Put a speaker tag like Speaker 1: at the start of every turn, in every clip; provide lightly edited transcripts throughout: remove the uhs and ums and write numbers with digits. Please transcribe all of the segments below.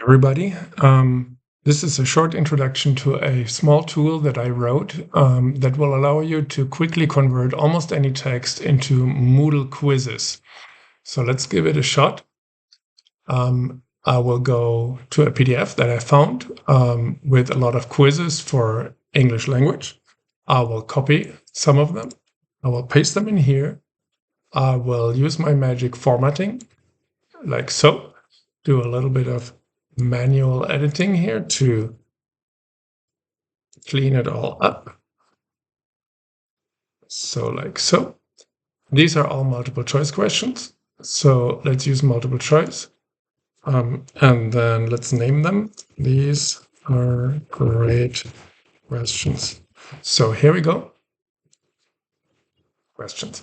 Speaker 1: Everybody. This is a short introduction to a small tool that I wrote that will allow you to quickly convert almost any text into Moodle quizzes. So let's give it a shot. I will go to a PDF that I found with a lot of quizzes for English language. I will copy some of them. I will paste them in here. I will use my magic formatting like so. Do a little bit of manual editing here to clean it all up. So like so. These are all multiple choice questions. So let's use multiple choice. And then let's name them. These are great questions. So here we go. Questions.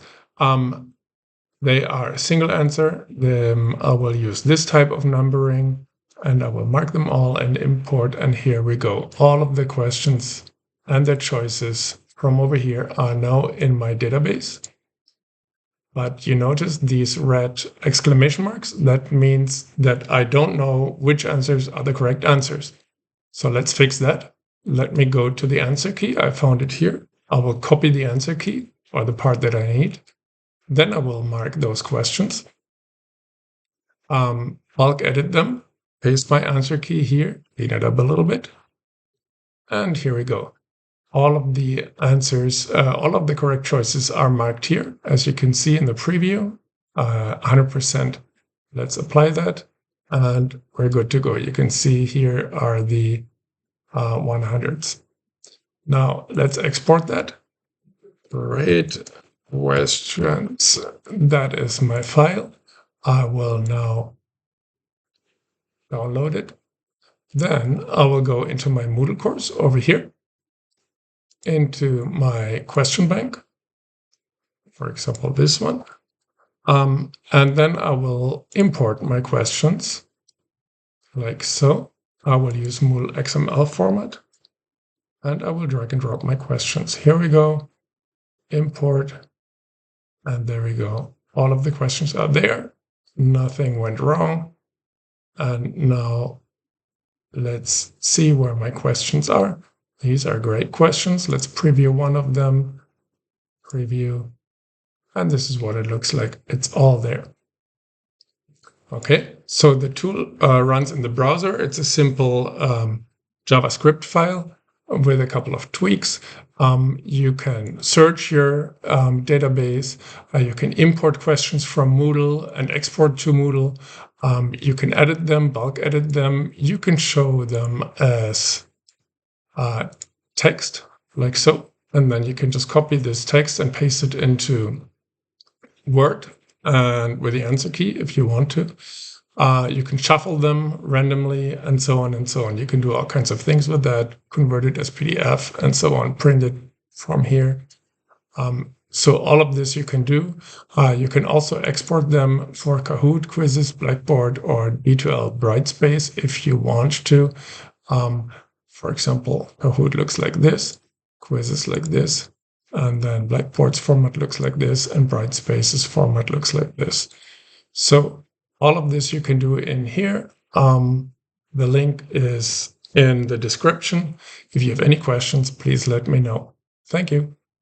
Speaker 1: They are a single answer. I will use this type of numbering and I will mark them all and import. And here we go. All of the questions and their choices from over here are now in my database. But you notice these red exclamation marks. That means that I don't know which answers are the correct answers. So let's fix that. Let me go to the answer key. I found it here. I will copy the answer key or the part that I need. Then I will mark those questions. Bulk edit them. Paste my answer key here. Clean it up a little bit. And here we go. All of the answers, all of the correct choices are marked here, as you can see in the preview, 100%. Let's apply that, and we're good to go. You can see here are the 100s. Now, let's export that. Great questions. That is my file. I will now download it. Then I will go into my Moodle course over here, into my question bank, for example, this one. And then I will import my questions like so. I will use Moodle XML format and I will drag and drop my questions. Here we go, import, and there we go. All of the questions are there. Nothing went wrong. And now let's see where my questions are. These are great questions. Let's preview one of them. Preview. And this is what it looks like. It's all there. Okay, so the tool runs in the browser. It's a simple JavaScript file with a couple of tweaks. You can search your database. You can import questions from Moodle and export to Moodle. You can edit them, bulk edit them. You can show them as text, like so. And then you can just copy this text and paste it into Word and with the answer key if you want to. You can shuffle them randomly and so on and so on. You can do all kinds of things with that, convert it as PDF and so on, print it from here. So all of this you can do. You can also export them for Kahoot, Quizzizz, Blackboard, or D2L Brightspace if you want to. For example, Kahoot looks like this, Quizzizz like this, and then Blackboard's format looks like this, and Brightspace's format looks like this. So all of this you can do in here. The link is in the description. If you have any questions, please let me know. Thank you.